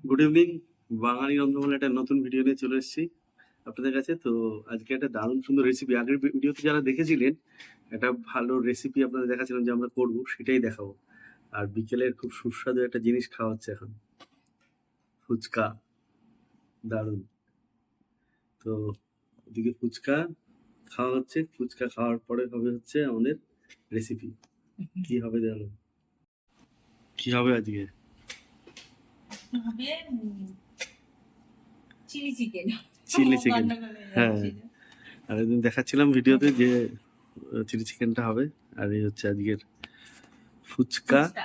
Good evening. বাঙালি রন্ধনশালার একটা নতুন video নিয়ে চলে এসেছি আপনাদের কাছে। তো আজকে একটা দারুণ সুন্দর রেসিপি, আগের ভিডিওতে যারা দেখেছিলেন একটা ভালো রেসিপি আপনাদের দেখাচ্ছিলাম যে আমরা করব, সেটাই দেখাবো। আর বিকেলের খুব সুস্বাদু একটা জিনিস খাওয়া হচ্ছে এখন, ফুচকা। দারুণ। তো ওদিকে ফুচকা খাওয়া হচ্ছে, ফুচকা খাওয়ার পরে হবে হচ্ছে আমাদের রেসিপি। কি হবে জানো? কি হবে আজকে? হবে চিলি চিকেন। Chilli chicken. হ্যাঁ, আর একদিন দেখাচ্ছিলাম ভিডিওতে যে চিলি চিকেনটা হবে। আর এই হচ্ছে আজকের ফুচকা। ফুচকা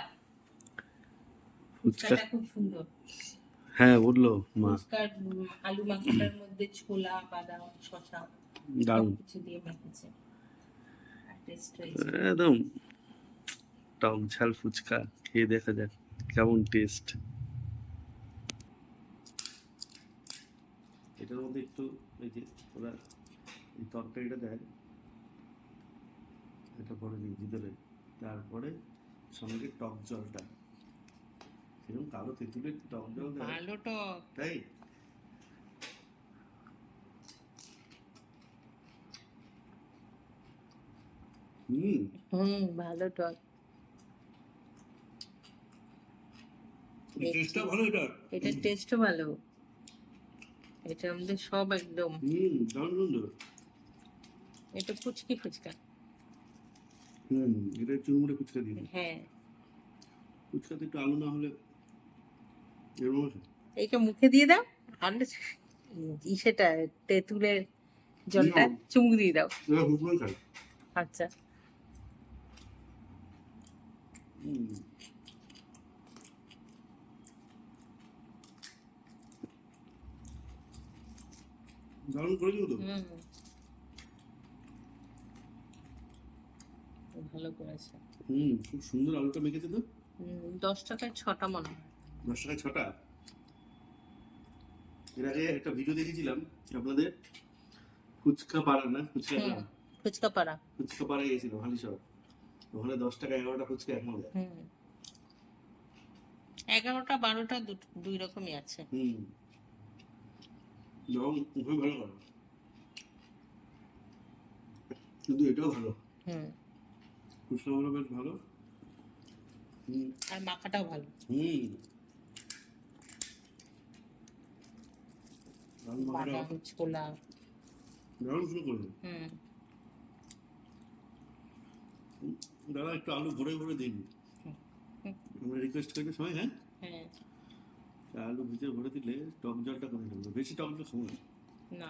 ফুচকাটা খুব সুন্দর। হ্যাঁ, বললো মা। ফুচকার আলু মাখাটার মধ্যে ছোলা, বাদাম, শসা দারুণ, কিছু দিয়ে মেখেছে। আর টেস্ট হয়েছে। একদম টক ঝাল ফুচকা। খেয়ে দেখা যাক কেমন টেস্ট। এটার মধ্যে একটু এই যে ওরা এই তরকারিটা দেয়, এটা পরে দিই ভিতরে, তারপরে সঙ্গে টক জলটা, সেরকম কালো তেঁতুলের টক জল দেয়, ভালো টক। তাই ভালো টক। টেস্টটা ভালো এটার। এটার টেস্টও ভালো। এটা আমাদের সব একদম দারুণ সুন্দর। এটা ফুচকি ফুচকা। এটা চুরমুড়ে ফুচকা দিয়ে দিই। হ্যাঁ, ফুচকাতে একটু আলু না হলে এরকম আছে। এইটা মুখে দিয়ে দাও। আর সেটা তেঁতুলের জলটা চুমুক দিয়ে দাও। এবার হুকুম খাই। আচ্ছা, দারুণ করে দিও তো। ভালো করেছে। খুব সুন্দর আলুটা মেখেছে তো। 10 টাকায় 6টা মনে হয়। 10 টাকায় 6টা। এর আগে একটা ভিডিও দেখেছিলাম আপনাদের, ফুচকা পাড়া না ফুচকা গ্রাম, ফুচকা পাড়া। ফুচকা পাড়ায় গেছিল হালিশহর। ওখানে 10 টাকা 11টা ফুচকা এক মজা। 11টা 12টা দুই রকমই আছে। যখন খুবই ভালো করে, কিন্তু এটাও ভালো। ফুচকাগুলো বেশ ভালো। আর মাখাটাও ভালো। বাদাম, ছোলা। দারুণ শুরু করবে। দাদা একটু আলু ভরে ভরে দিন, আমরা রিকোয়েস্ট করি সবাই। হ্যাঁ, আলু ভিজে ভরে দিলে টক জলটা কমে যাবে, বেশি টক জল খাবো না।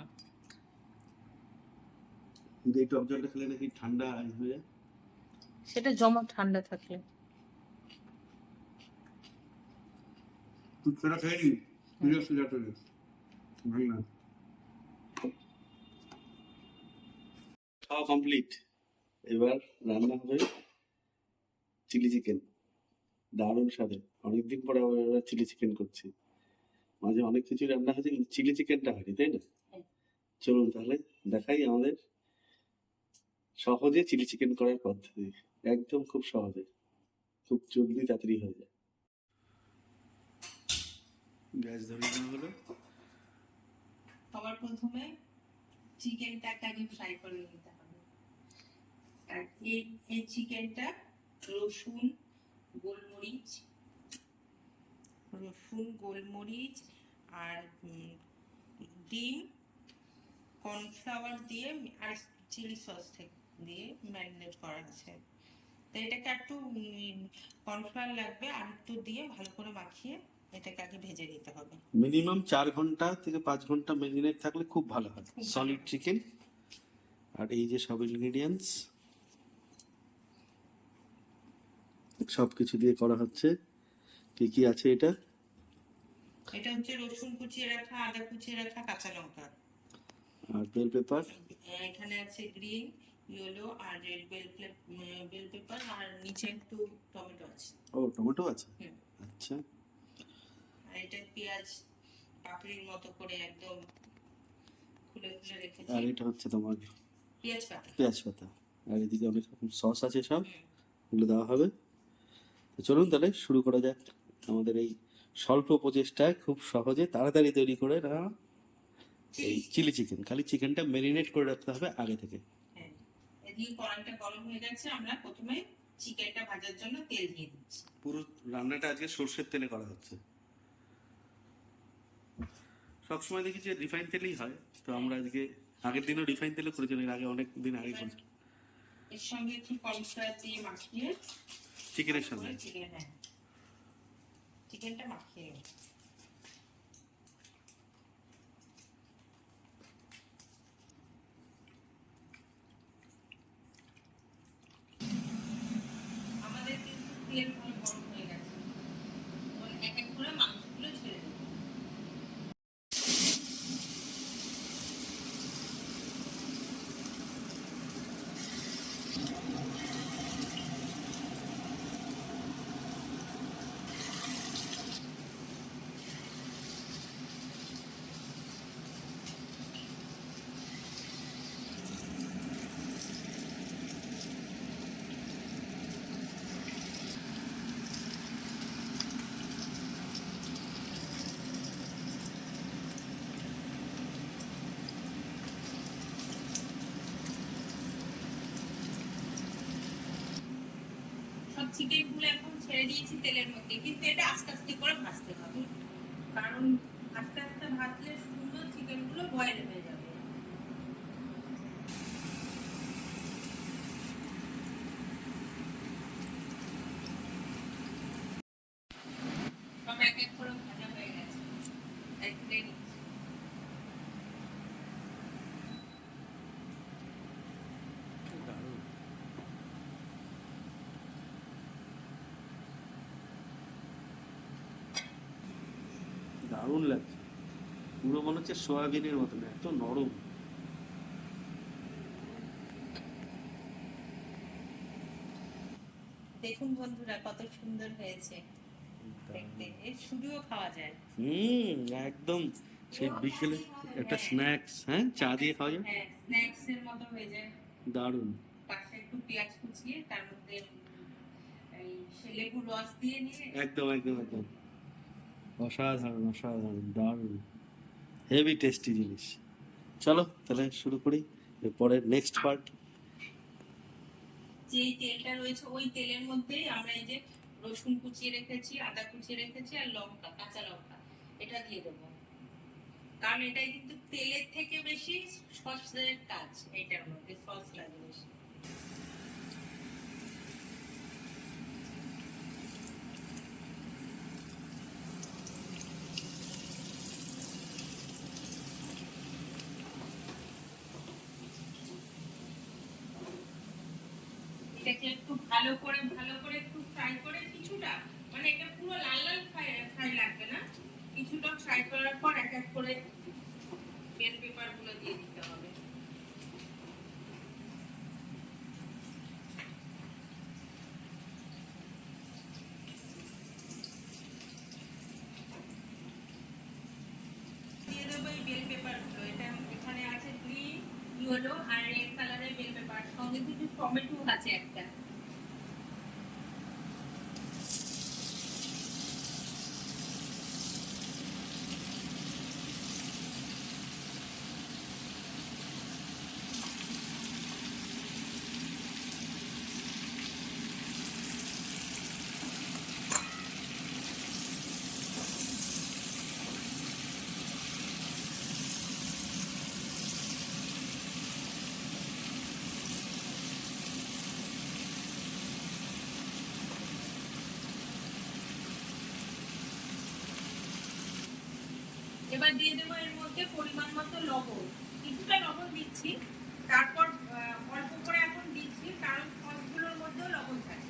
কিন্তু এই টক জলটা খেলে নাকি ঠান্ডা হয়ে যায়। সেটা জমা ঠান্ডা থাকলে। ফুচকাটা খেয়ে নিই, ফিরে ফিরে চলে ভাই না। খাওয়া কমপ্লিট। এবার রান্না হবে চিলি চিকেন। দারুণ স্বাদে, অনেকদিন পরে আবার চিলি চিকেন করছি। মাঝে অনেক কিছু রান্না হয়েছে কিন্তু চিলি চিকেনটা হয়নি, তাই না? চলুন তাহলে দেখাই আমাদের সহজে চিলি চিকেন করার পদ্ধতি। একদম খুব সহজে, খুব জলদি তাড়াতাড়ি হয়ে যায়। গ্যাস ধরিয়ে দেওয়া হলো। সবার প্রথমে চিকেনটাকে আগে ফ্রাই করে নিতে হবে। আর এই চিকেনটা রসুন, গোলমরিচ আর ডিম, কর্নফ্লাওয়ার দিয়ে আর চিলি সস দিয়ে ম্যারিনেট করা আছে। তো এটাকে একটু কর্নফ্লাওয়ার লাগবে আর একটু দিয়ে ভালো করে মাখিয়ে এটাকে আগে ভেজে নিতে হবে। মিনিমাম 4 ঘন্টা থেকে 5 ঘন্টা ম্যারিনেট থাকলে খুব ভালো হয় সলিড চিকেন। আর এই যে সব ইনগ্রেডিয়েন্টস সব কিছু দিয়ে করা হচ্ছে। কি কি আছে এটা? এটা হচ্ছে রসুন কুচিয়ে রাখা, আদা কুচিয়ে রাখা, কাঁচা লঙ্কা আর বেল পেপার। এখানে আছে গ্রিন, ইয়েলো আর রেড বেল পেপার, আর নিচে একটু টমেটো আছে। ও, টমেটো আছে। আচ্ছা। আর এটা পেঁয়াজ পাপড়ির মতো করে একদম খুলে খুলে রেখেছি। আর এটা হচ্ছে তোমার পেঁয়াজ পাতা। আর এদিকে অনেক রকম সস আছে, সব এগুলো দেওয়া হবে। তো চলুন তাহলে শুরু করা যাক আমাদের এই স্বল্প প্রচেষ্টায় খুব সহজে তাড়াতাড়ি তৈরি করে না এই চিলি চিকেন। খালি চিকেনটা ম্যারিনেট করে রাখতে হবে আগে থেকে। হ্যাঁ, এদিকে কড়াইটা গরম হয়ে গেছে, আমরা প্রথমে চিকেনটা ভাজার জন্য তেল দিয়ে দিচ্ছি। পুরো রান্নাটা আজকে সর্ষের তেলে করা হচ্ছে। সবসময় দেখি যে রিফাইন তেলেই হয়, তো আমরা আজকে আগের দিনও রিফাইন তেলে করেছিলাম, এর আগে অনেক দিন আগে করেছি এর সঙ্গে একটু কর্নফ্লাওয়ার দিয়ে মাখিয়ে চিকেনের সঙ্গে। চিকেনটা মাখিয়ে নেব। আমাদের কিন্তু তেল ভালো গরম হয়ে গেছে, এবার এক এক করে মাংসগুলো ছেড়ে দেবো। সব চিকেনগুলো এখন ছেড়ে দিয়েছি তেলের মধ্যে, কিন্তু এটা আস্তে আস্তে করে ভাজতে হবে, কারণ আস্তে আস্তে ভাজলে সুন্দর চিকেনগুলো বয়েল হয়ে যাবে। সব এক এক করে ভাজা হয়ে গেছে, এক প্লেট। দারুণ লাগছে, পুরো মনে হচ্ছে সয়াবিনের মতন, এত নরম। দেখুন বন্ধুরা কত সুন্দর হয়েছে দেখতে, এর শুধুও খাওয়া যায়। একদম সেই বিকেলে একটা স্ন্যাক্স, হ্যাঁ চা দিয়ে খাওয়া যায়, হ্যাঁ, স্ন্যাক্স এর মতো হয়ে যায়। দারুণ। পাশে একটু পেঁয়াজ কুচিয়ে তার মধ্যে এই লেবুর রস দিয়ে নিয়ে একদম একদম একদম অসাধারণ অসাধারণ, দারুণ, হেভি টেস্টি জিনিস। চলো তাহলে শুরু করি এরপরে নেক্সট পার্ট। যেই তেলটা রয়েছে ওই তেলের মধ্যেই আমরা এই যে রসুন কুচিয়ে রেখেছি, আদা কুচিয়ে রেখেছি আর লঙ্কা, কাঁচা লঙ্কা, এটা দিয়ে দেবো, কারণ এটাই কিন্তু তেলের থেকে বেশি সসের কাজ, এটার মধ্যে সস লাগে বেশি। এটাকে একটু ভালো করে একটু ফ্রাই করে কিছুটা, মানে এটা পুরো লাল লাল ফ্রাই লাগবে না, কিছুটা ফ্রাই করার পর এক এক করে বেল পেপার গুলো দিয়ে দিতে হবে। দিয়ে দেবো এই বেল পেপার গুলো, এটা এখানে আছে গ্রিন, ইয়েলো আর রেড কালারের বেল পেপার, সঙ্গে কিছু টমেটো আছে একটা। এবার দিয়ে দেবো এর মধ্যে পরিমাণ মতো লবণ, কিছুটা লবণ দিচ্ছি, তারপর অল্প করে এখন দিচ্ছি কারণ সসগুলোর মধ্যেও লবণ থাকে।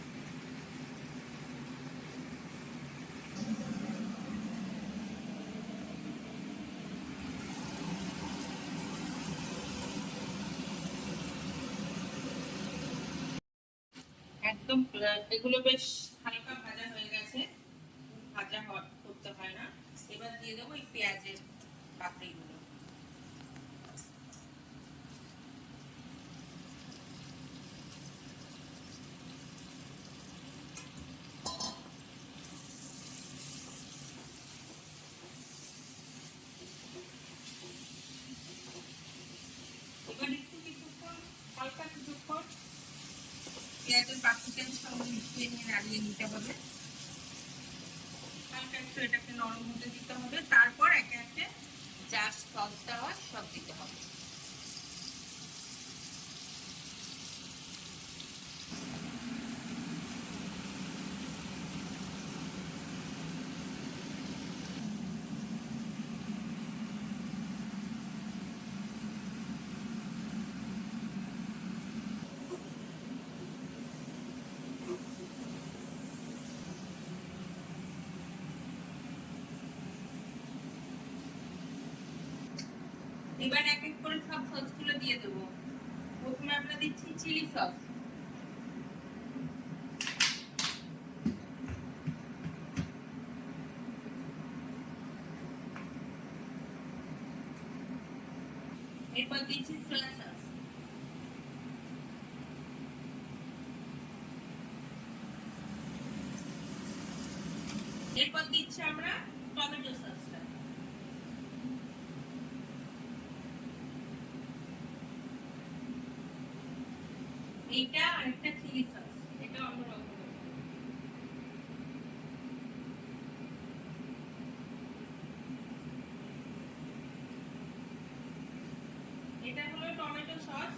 একদম এগুলো বেশ হালকা ভাজা হয়ে গেছে, ভাজা করতে হয় না। এবার দিয়ে দেবো এই পেঁয়াজের পাপড়িগুলো। মিশিয়ে নিয়ে নাড়িয়ে নিতে হবে। হালকা একটু এটাকে নরম হতে দিতে হবে, তারপর একে একে যা সস দেওয়া সব দিতে হবে। এবার এক এক করে সব সসগুলো দিয়ে দেবো। প্রথমে আমরা দিচ্ছি চিলি সস, এরপর দিচ্ছি সয়া সস, এরপর দিচ্ছি আমরা টমেটো সসটা, এইটা আরেকটা চিলি সস, এটা অন্যরকম। এটা হলো টমেটো সস,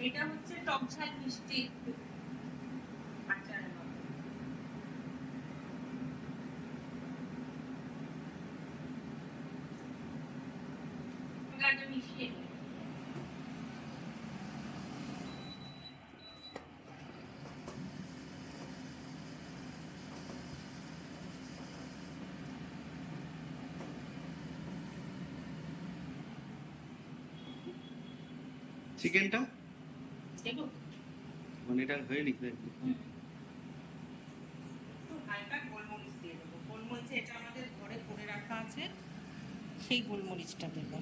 এটা হচ্ছে টক ঝাল মিষ্টি একটু আচারের মতো। এটা মিশিয়ে নিই। চিকেনটা দেখো মানে এটা হয়ে নিক একটু হালকা গোলমরিচ দিয়ে দেবো। গোলমরিচ এটা আমাদের ঘরে করে রাখা আছে, সেই গোলমরিচটা দেবো।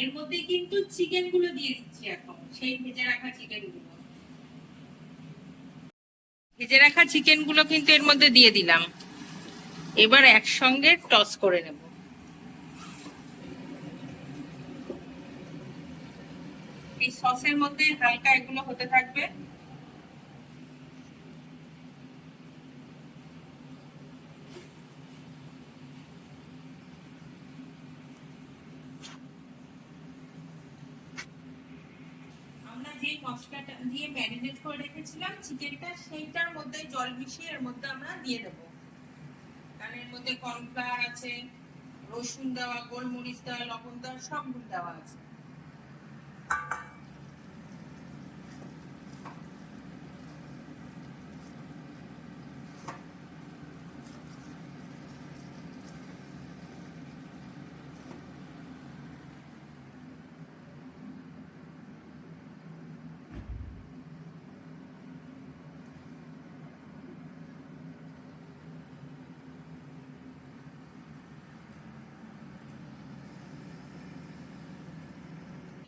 এর মধ্যে কিন্তু চিকেন গুলো দিয়ে দিচ্ছি এখন, সেই ভেজে রাখা চিকেন গুলো। ভেজে রাখা চিকেন গুলো কিন্তু এর মধ্যে দিয়ে দিলাম। এবার একসঙ্গে টস করে নেব। এই সসের মধ্যে হালকা এগুলো হতে থাকবে। আমরা যে মশলাটা দিয়ে ম্যারিনেট করে রেখেছিলাম চিকেনটা, সেইটার মধ্যে জল মিশিয়ে এর মধ্যে আমরা দিয়ে দেব। কারণ এর মধ্যে কর্নফ্লাওয়ার আছে, রসুন দেওয়া, গোলমরিচ দেওয়া, লবণ দেওয়া, সব দেওয়া আছে।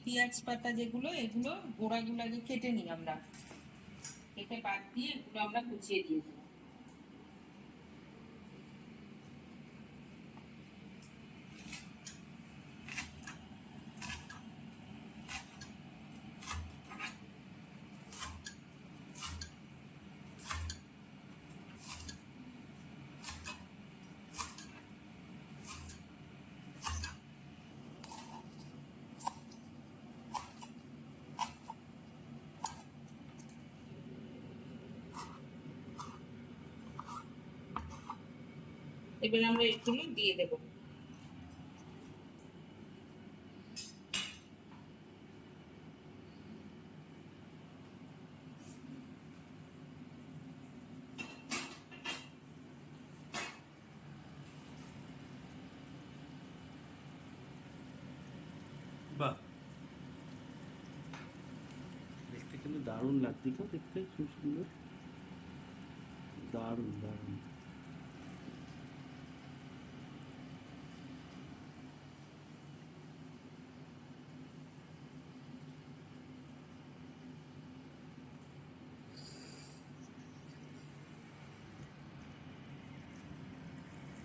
পেঁয়াজ পাতা যেগুলো, এগুলো গোড়াগুলো আগে কেটে নিই আমরা, কেটে বাদ দিয়ে এগুলো আমরা কুচিয়ে দিয়ে দেবো। এবার আমরা এগুলো দিয়ে দেবো। বাহ, দেখতে কিন্তু দারুণ লাগছে তো, দেখতে খুব সুন্দর, দারুণ দারুণ।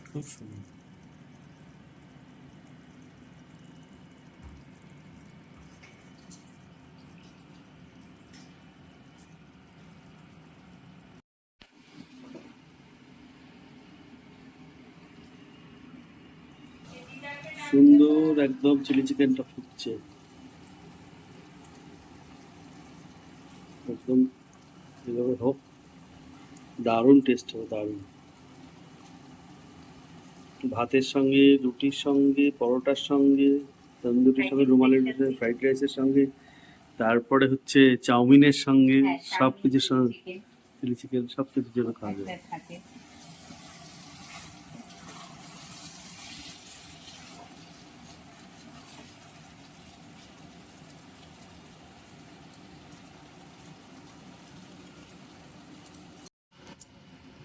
খুব সুন্দর। সুন্দর একদম চিলি চিকেনটা ফুটছে একদম, এভাবে হোক, দারুণ টেস্ট হবে, দারুণ। ভাতের সঙ্গে, রুটির সঙ্গে, পরোটার সঙ্গে, তন্দুরির সঙ্গে, রুমালি রুটির, ফ্রাইড রাইসের সঙ্গে, তারপরে হচ্ছে চাউমিনের সঙ্গে, সব কিছুর সঙ্গে, চিলি চিকেন সব কিছুর জন্য খাওয়া যাবে।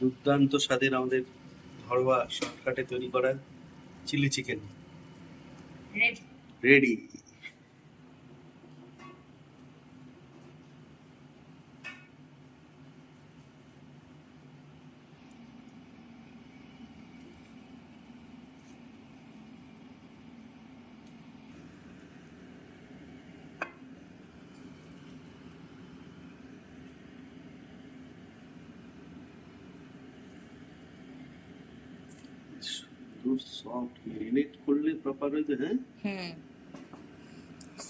দুর্দান্ত স্বাদের আমাদের ঘরোয়া শর্টকাটে তৈরি করা chilli chicken ready. Soft marinate করলে প্রপার হয়ে যায়। হ্যাঁ,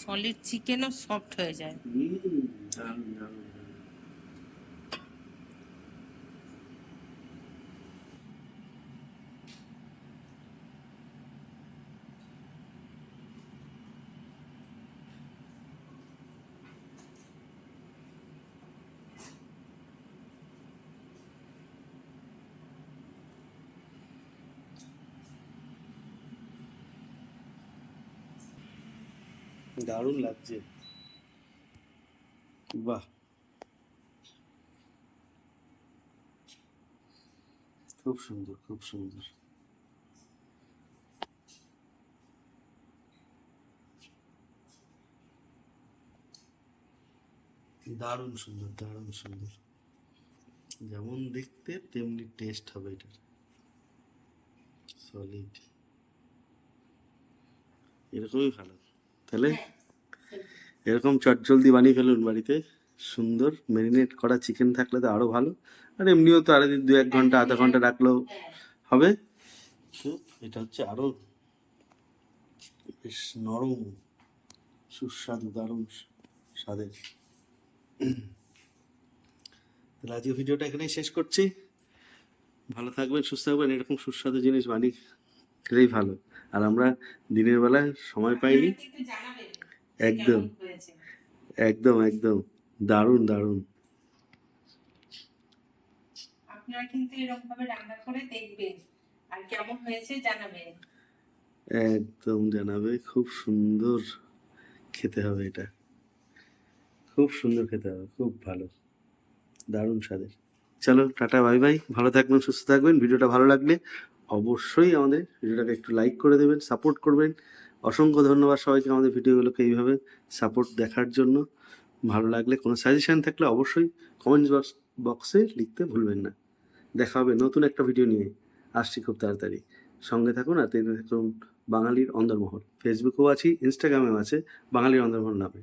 সলিড চিকেনও সফট হয়ে যায়। দারুণ দারুণ। দারুণ লাগছে, বাহ, খুব সুন্দর, খুব সুন্দর। দারুণ সুন্দর, দারুণ সুন্দর, যেমন দেখতে তেমনি টেস্ট হবে এটার, সলিড, এরকমই ভালো। তাহলে এরকম চটজলদি বানিয়ে ফেলুন বাড়িতে, সুন্দর ম্যারিনেট করা চিকেন থাকলে তো আরো ভালো, আর এমনিও তো আরো 2-1 ঘন্টা, আধা ঘন্টা রাখলেও হবে। তো এটা হচ্ছে আরো বেশ নরম, সুস্বাদু, দারুণ স্বাদের। তাহলে আজকে ভিডিওটা এখানেই শেষ করছি। ভালো থাকবেন, সুস্থ থাকবেন, এরকম সুস্বাদু জিনিস বানিয়ে খেলেই ভালো। আর আমরা দিনের বেলায় সময় পাইনি। একদম একদম একদম, দারুণ দারুণ। আপনারা কিন্তু এরকম ভাবে রান্না করে দেখবেন আর কেমন হয়েছে জানাবেন। একদম জানাবে, খুব সুন্দর খেতে হবে এটা, খুব সুন্দর খেতে হবে, খুব ভালো, দারুণ স্বাদের। চলো টাটা, বাই বাই, ভালো থাকবেন, সুস্থ থাকবেন। ভিডিওটা ভালো লাগলে অবশ্যই আমাদের ভিডিওটাকে একটু লাইক করে দেবেন, সাপোর্ট করবেন। অসংখ্য ধন্যবাদ সবাইকে আমাদের ভিডিওগুলোকে এইভাবে সাপোর্ট দেখার জন্য। ভালো লাগলে কোনো সাজেশন থাকলে অবশ্যই কমেন্ট বক্সে লিখতে ভুলবেন না। দেখা হবে নতুন একটা ভিডিও নিয়ে, আসছি খুব তাড়াতাড়ি। সঙ্গে থাকুন আর দেখতে থাকুন বাঙালির অন্দরমহল। ফেসবুকেও আছি, ইনস্টাগ্রামেও আছে বাঙালির অন্দরমহল নামে।